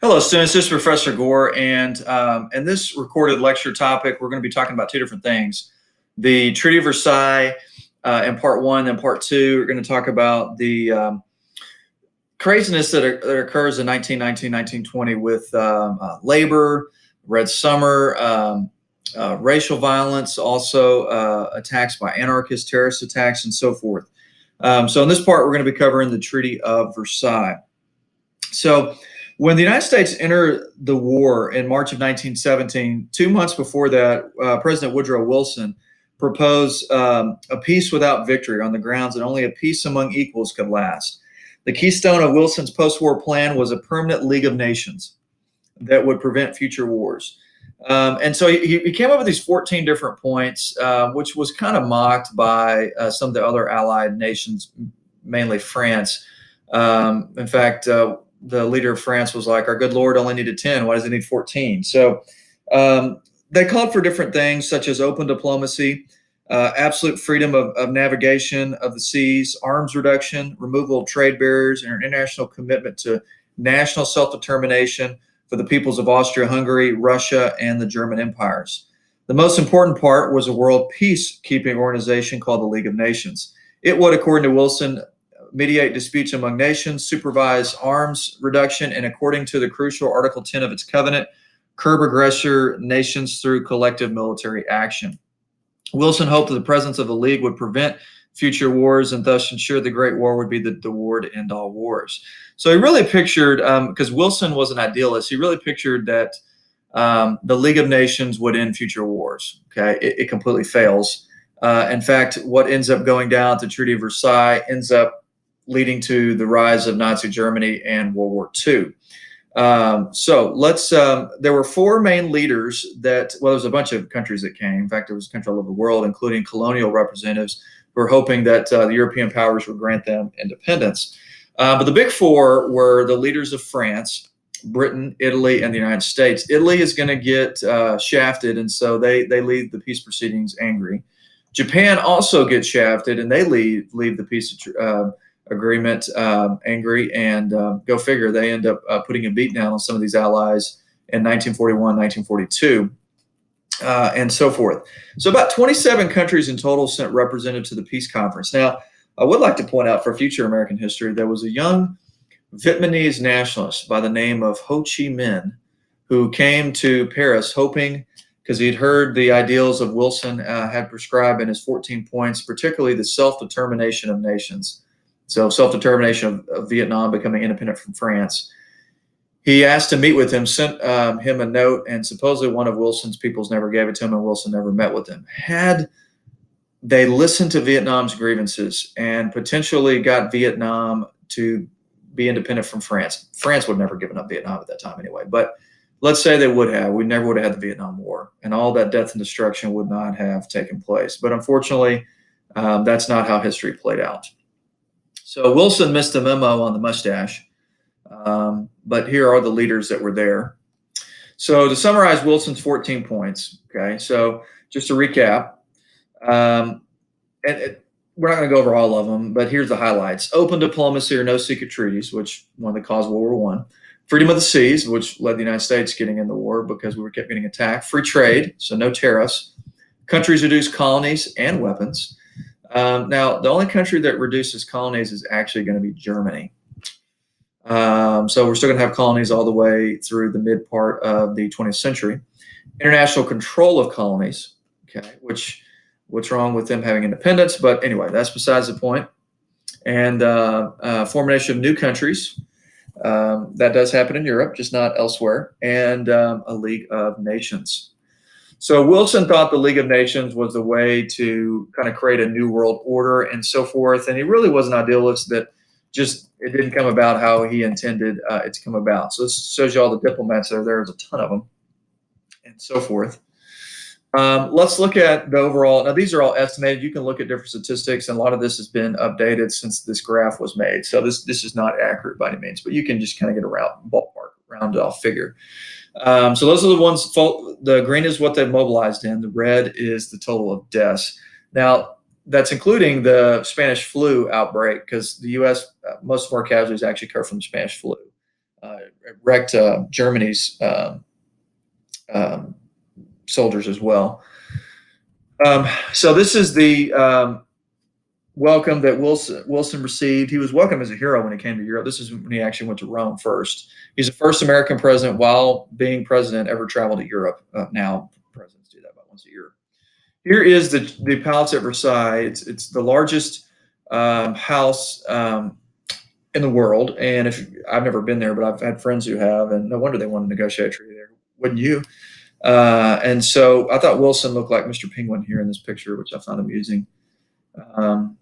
Hello, students. This is Professor Gore, and in this recorded lecture topic, we're going to be talking about two different things. The Treaty of Versailles in part one, and part two, we're going to talk about the craziness that occurs in 1919, 1920 with labor, Red Summer, racial violence, also attacks by anarchists, terrorist attacks, and so forth. So in this part, we're going to be covering the Treaty of Versailles. So when the United States entered the war in March of 1917, 2 months before that, President Woodrow Wilson proposed a peace without victory on the grounds that only a peace among equals could last. The keystone of Wilson's post-war plan was a permanent League of Nations that would prevent future wars. And so he came up with these 14 different points, which was kind of mocked by some of the other allied nations, mainly France. In fact, the leader of France was like, our good Lord only needed 10. Why does he need 14? So they called for different things such as open diplomacy, absolute freedom of navigation of the seas, arms reduction, removal of trade barriers, and an international commitment to national self-determination for the peoples of Austria-Hungary, Russia, and the German empires. The most important part was a world peacekeeping organization called the League of Nations. It would, according to Wilson, mediate disputes among nations, supervise arms reduction, and according to the crucial Article 10 of its covenant, curb aggressor nations through collective military action. Wilson hoped that the presence of the League would prevent future wars and thus ensure the Great War would be the war to end all wars. So he really pictured, because Wilson was an idealist, he really pictured that the League of Nations would end future wars. Okay, it completely fails. In fact, what ends up going down at the Treaty of Versailles ends up leading to the rise of Nazi Germany and World War II. There were four main leaders there was a bunch of countries that came. In fact, there was a country all over the world, including colonial representatives who were hoping that the European powers would grant them independence. But the big four were the leaders of France, Britain, Italy, and the United States. Italy is going to get shafted, and so they leave the peace proceedings angry. Japan also gets shafted, and they leave the peace agreement angry, and go figure, they end up putting a beat down on some of these allies in 1941, 1942, and so forth. So about 27 countries in total sent representatives to the peace conference. Now, I would like to point out for future American history, there was a young Vietnamese nationalist by the name of Ho Chi Minh who came to Paris hoping, because he'd heard the ideals of Wilson had prescribed in his 14 points, particularly the self-determination of nations. So self-determination of Vietnam becoming independent from France. He asked to meet with him, sent him a note, and supposedly one of Wilson's peoples never gave it to him, and Wilson never met with him. Had they listened to Vietnam's grievances and potentially got Vietnam to be independent from France, France would have never given up Vietnam at that time anyway, but let's say they would have, we never would have had the Vietnam War, and all that death and destruction would not have taken place. But unfortunately, that's not how history played out. So Wilson missed the memo on the mustache, but here are the leaders that were there. So to summarize Wilson's 14 points, okay, so just to recap, we're not going to go over all of them, but here's the highlights. Open diplomacy or no secret treaties, which one that caused World War I. Freedom of the seas, which led the United States getting in the war because we kept getting attacked. Free trade, so no tariffs. Countries reduce colonies and weapons. Now, the only country that reduces colonies is actually going to be Germany. So we're still going to have colonies all the way through the mid part of the 20th century. International control of colonies, okay, what's wrong with them having independence? But anyway, that's besides the point. And formation of new countries. That does happen in Europe, just not elsewhere. And a League of Nations. So Wilson thought the League of Nations was the way to kind of create a new world order and so forth. And he really was an idealist that just, it didn't come about how he intended it to come about. So this shows you all the diplomats that are there. There's a ton of them and so forth. Let's look at the overall. Now, these are all estimated. You can look at different statistics, and a lot of this has been updated since this graph was made. So this is not accurate by any means, but you can just kind of get a ballpark, rounded off figure. So those are the ones. The green is what they've mobilized in. The red is the total of deaths. Now, that's including the Spanish flu outbreak, because the U.S., most of our casualties actually come from the Spanish flu. uh, wrecked Germany's um, soldiers as well. So this is the welcome that Wilson received. He was welcomed as a hero when he came to Europe. This is when he actually went to Rome first. He's the first American president, while being president, ever traveled to Europe. Now presidents do that about once a year. Here is the Palace at Versailles. It's the largest house in the world, and if I've never been there, but I've had friends who have, and no wonder they want to negotiate a treaty there. Wouldn't you? And so I thought Wilson looked like Mr. Penguin here in this picture, which I found amusing. Um,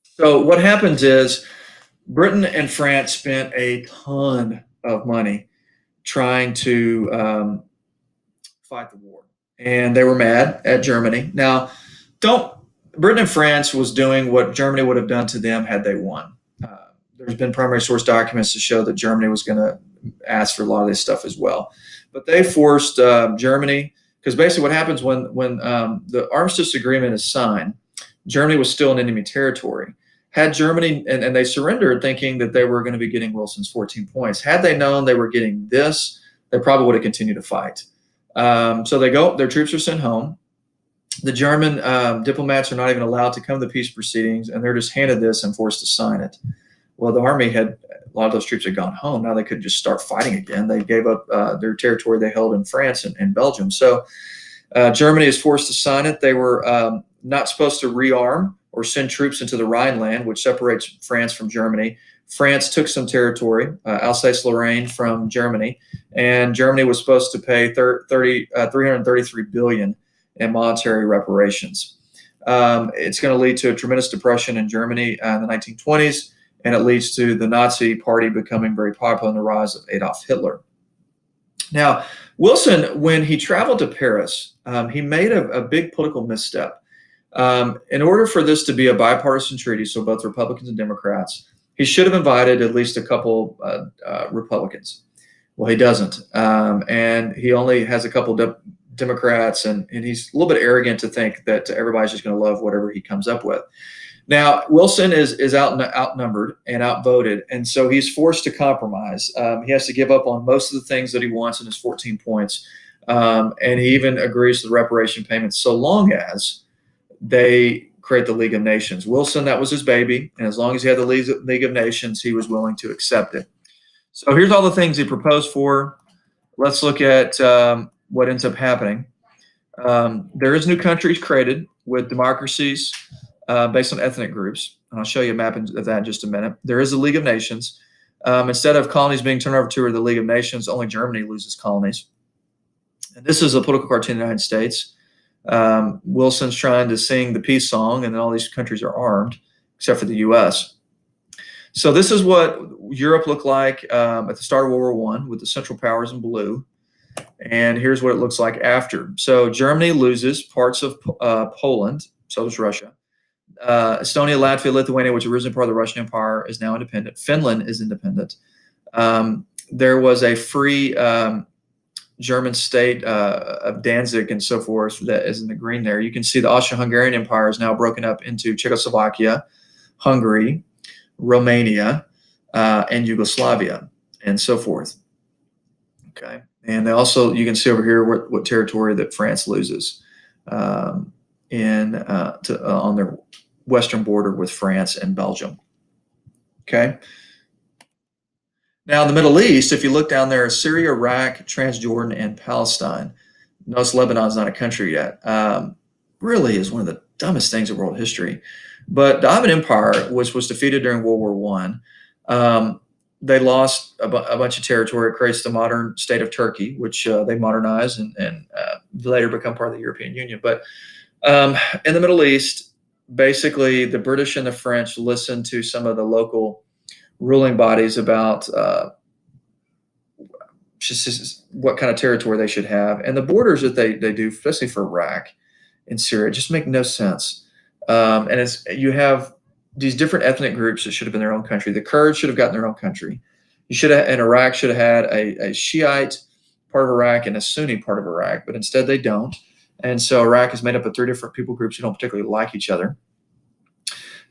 so what happens is Britain and France spent a ton of money trying to fight the war, and they were mad at Germany. Now, don't Britain and France was doing what Germany would have done to them had they won. There's been primary source documents to show that Germany was going to ask for a lot of this stuff as well, but they forced Germany, because basically what happens when the armistice agreement is signed, Germany was still in enemy territory. Had Germany, and they surrendered thinking that they were going to be getting Wilson's 14 points. Had they known they were getting this, they probably would have continued to fight. So their troops are sent home. The German diplomats are not even allowed to come to the peace proceedings, and they're just handed this and forced to sign it. Well, the army a lot of those troops had gone home. Now they could just start fighting again. They gave up their territory they held in France and Belgium. So Germany is forced to sign it. They were not supposed to rearm or send troops into the Rhineland, which separates France from Germany. France took some territory, Alsace-Lorraine, from Germany, and Germany was supposed to pay 333 billion in monetary reparations. It's going to lead to a tremendous depression in Germany in the 1920s, and it leads to the Nazi Party becoming very popular and the rise of Adolf Hitler. Now, Wilson, when he traveled to Paris, he made a big political misstep. In order for this to be a bipartisan treaty, so both Republicans and Democrats, he should have invited at least a couple Republicans. Well, he doesn't. And he only has a couple Democrats, and he's a little bit arrogant to think that everybody's just going to love whatever he comes up with. Now, Wilson is outnumbered and outvoted, and so he's forced to compromise. He has to give up on most of the things that he wants in his 14 points, and he even agrees to the reparation payments so long as they create the League of Nations. Wilson, that was his baby, and as long as he had the League of Nations, he was willing to accept it. So here's all the things he proposed for. Let's look at what ends up happening. There is new countries created with democracies based on ethnic groups, and I'll show you a map of that in just a minute. There is a League of Nations. Instead of colonies being turned over to the League of Nations, only Germany loses colonies. And this is a political cartoon in the United States. Wilson's trying to sing the peace song, and then all these countries are armed, except for the U.S. So this is what Europe looked like at the start of World War I, with the Central Powers in blue. And here's what it looks like after. So Germany loses parts of Poland, so does Russia. Estonia, Latvia, Lithuania, which was originally part of the Russian Empire, is now independent. Finland is independent. There was a free German state of Danzig and so forth that is in the green there. You can see the Austro-Hungarian Empire is now broken up into Czechoslovakia, Hungary, Romania, and Yugoslavia, and so forth. Okay, and they also, you can see over here what territory that France loses on their western border with France and Belgium. Okay. Now, in the Middle East, if you look down there, Syria, Iraq, Transjordan, and Palestine. Notice Lebanon's not a country yet. Really is one of the dumbest things in world history. But the Ottoman Empire, which was defeated during World War I, they lost a bunch of territory. It creates the modern state of Turkey, which they modernized and later become part of the European Union. But in the Middle East, basically, the British and the French listened to some of the local ruling bodies about just what kind of territory they should have. And the borders that they do, especially for Iraq and Syria, just make no sense. And you have these different ethnic groups that should have been their own country. The Kurds should have gotten their own country. And Iraq should have had a Shiite part of Iraq and a Sunni part of Iraq, but instead they don't. And so Iraq is made up of three different people groups who don't particularly like each other.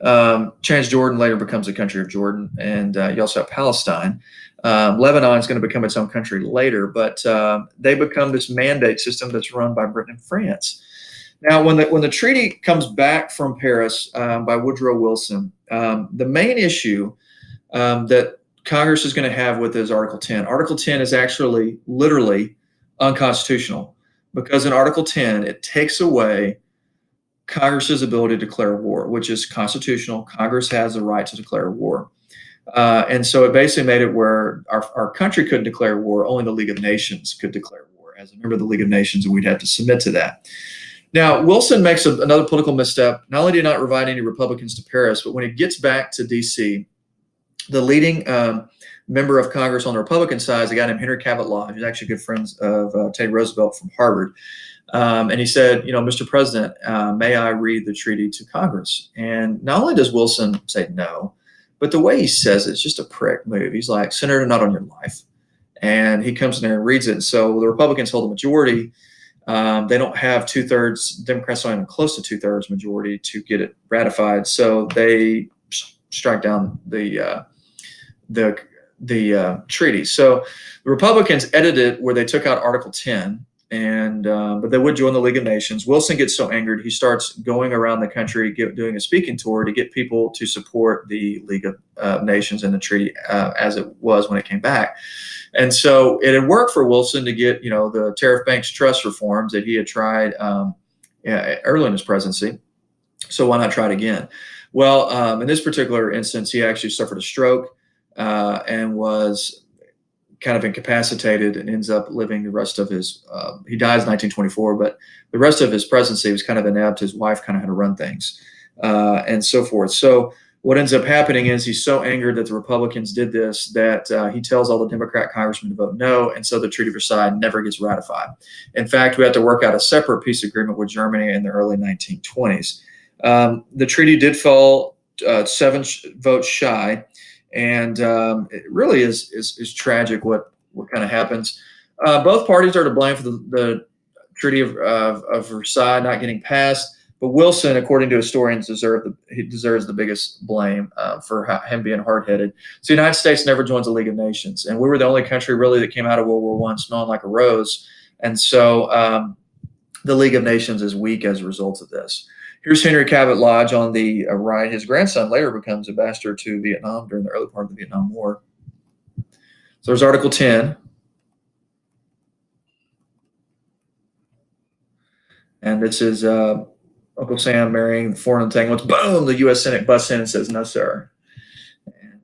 Transjordan later becomes the country of Jordan, and you also have Palestine. Lebanon is going to become its own country later, but they become this mandate system that's run by Britain and France. Now, when the treaty comes back from Paris by Woodrow Wilson, the main issue that Congress is going to have with is Article 10. Article 10 is actually literally unconstitutional because in Article 10 it takes away Congress's ability to declare war, which is constitutional. Congress has the right to declare war. And so it basically made it where our country couldn't declare war, only the League of Nations could declare war. As a member of the League of Nations, and we'd have to submit to that. Now, Wilson makes another political misstep. Not only did he not invite any Republicans to Paris, but when he gets back to D.C., the leading member of Congress on the Republican side is a guy named Henry Cabot Lodge, who's actually good friends of Teddy Roosevelt from Harvard. And he said, Mr. President, may I read the treaty to Congress? And not only does Wilson say no, but the way he says it's just a prick move. He's like, Senator, not on your life. And he comes in there and reads it. So the Republicans hold the majority. They don't have 2/3. Democrats don't even close to 2/3 majority to get it ratified. So they strike down the treaty. So the Republicans edited it where they took out Article 10. But they would join the League of Nations. Wilson gets so angered, he starts going around the country doing a speaking tour to get people to support the League of Nations and the treaty as it was when it came back. And so it had worked for Wilson to get, the tariff banks trust reforms that he had tried early in his presidency. So why not try it again? Well, in this particular instance, he actually suffered a stroke and was kind of incapacitated and ends up living the rest of his, he dies in 1924, but the rest of his presidency was kind of inept. His wife kind of had to run things and so forth. So what ends up happening is he's so angered that the Republicans did this that he tells all the Democrat congressmen to vote no, and so the Treaty of Versailles never gets ratified. In fact, we had to work out a separate peace agreement with Germany in the early 1920s. The treaty did fall 7 votes shy, and it really is tragic what kind of happens. Both parties are to blame for the Treaty of Versailles not getting passed. But Wilson, according to historians, deserves the biggest blame for him being hard-headed. So the United States never joins the League of Nations, and we were the only country really that came out of World War I smelling like a rose. And so the League of Nations is weak as a result of this. Here's Henry Cabot Lodge on the right. His grandson later becomes ambassador to Vietnam during the early part of the Vietnam War. So there's Article 10. And this is Uncle Sam marrying the foreign entanglements. Boom! The U.S. Senate busts in and says, no, sir. And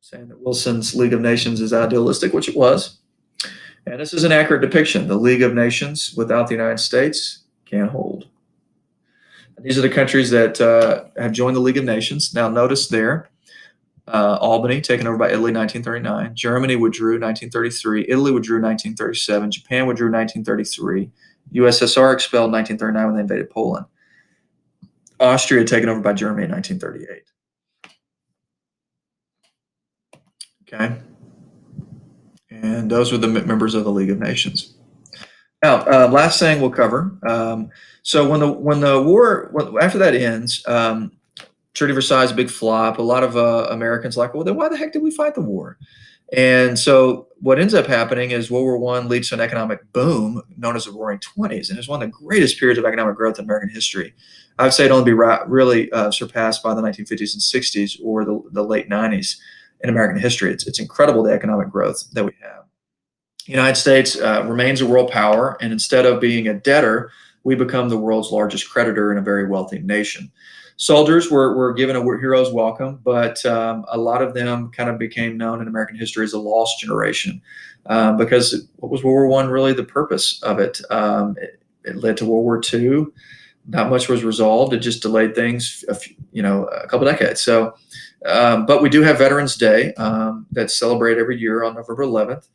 saying that Wilson's League of Nations is idealistic, which it was. And this is an accurate depiction. The League of Nations without the United States can't hold. And these are the countries that have joined the League of Nations. Now, notice there, Albany taken over by Italy, 1939. Germany withdrew, 1933. Italy withdrew, 1937. Japan withdrew, 1933. USSR expelled, 1939 when they invaded Poland. Austria taken over by Germany in 1938. Okay. And those were the members of the League of Nations. Now, last thing we'll cover. So when the war, after that ends, Treaty of Versailles is a big flop. A lot of Americans like, well, then why the heck did we fight the war? And so what ends up happening is World War I leads to an economic boom known as the Roaring '20s, and it's one of the greatest periods of economic growth in American history. I would say it'll only be really surpassed by the 1950s and 60s or the late 90s in American history. It's incredible, the economic growth that we have. The United States remains a world power, and instead of being a debtor, we become the world's largest creditor in a very wealthy nation. Soldiers were given a hero's welcome, but a lot of them kind of became known in American history as a lost generation because what was World War I really the purpose of it? It led to World War II. Not much was resolved. It just delayed things, a couple decades. So, but we do have Veterans Day that's celebrated every year on November 11th.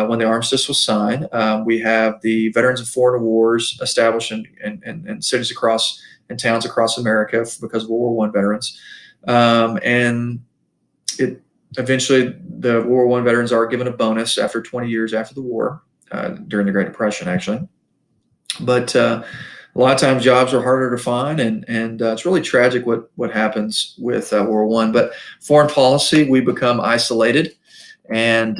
When the armistice was signed, we have the Veterans of Foreign Wars established in cities across and towns across America because of World War I veterans. And it eventually, the World War I veterans are given a bonus after 20 years after the war, during the Great Depression, actually. But a A lot of times jobs are harder to find, and it's really tragic what happens with World War I. But foreign policy, we become isolated and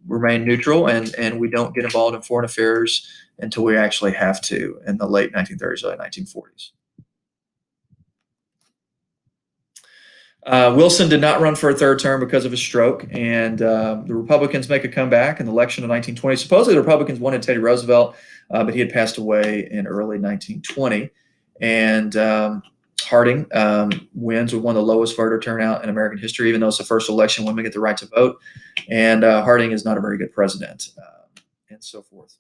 remain neutral, and we don't get involved in foreign affairs until we actually have to in the late 1930s, early 1940s. Wilson did not run for a third term because of a stroke, and the Republicans make a comeback in the election of 1920. Supposedly, the Republicans wanted Teddy Roosevelt, but he had passed away in early 1920. And Harding wins with one of the lowest voter turnout in American history, even though it's the first election women get the right to vote. And Harding is not a very good president, and so forth.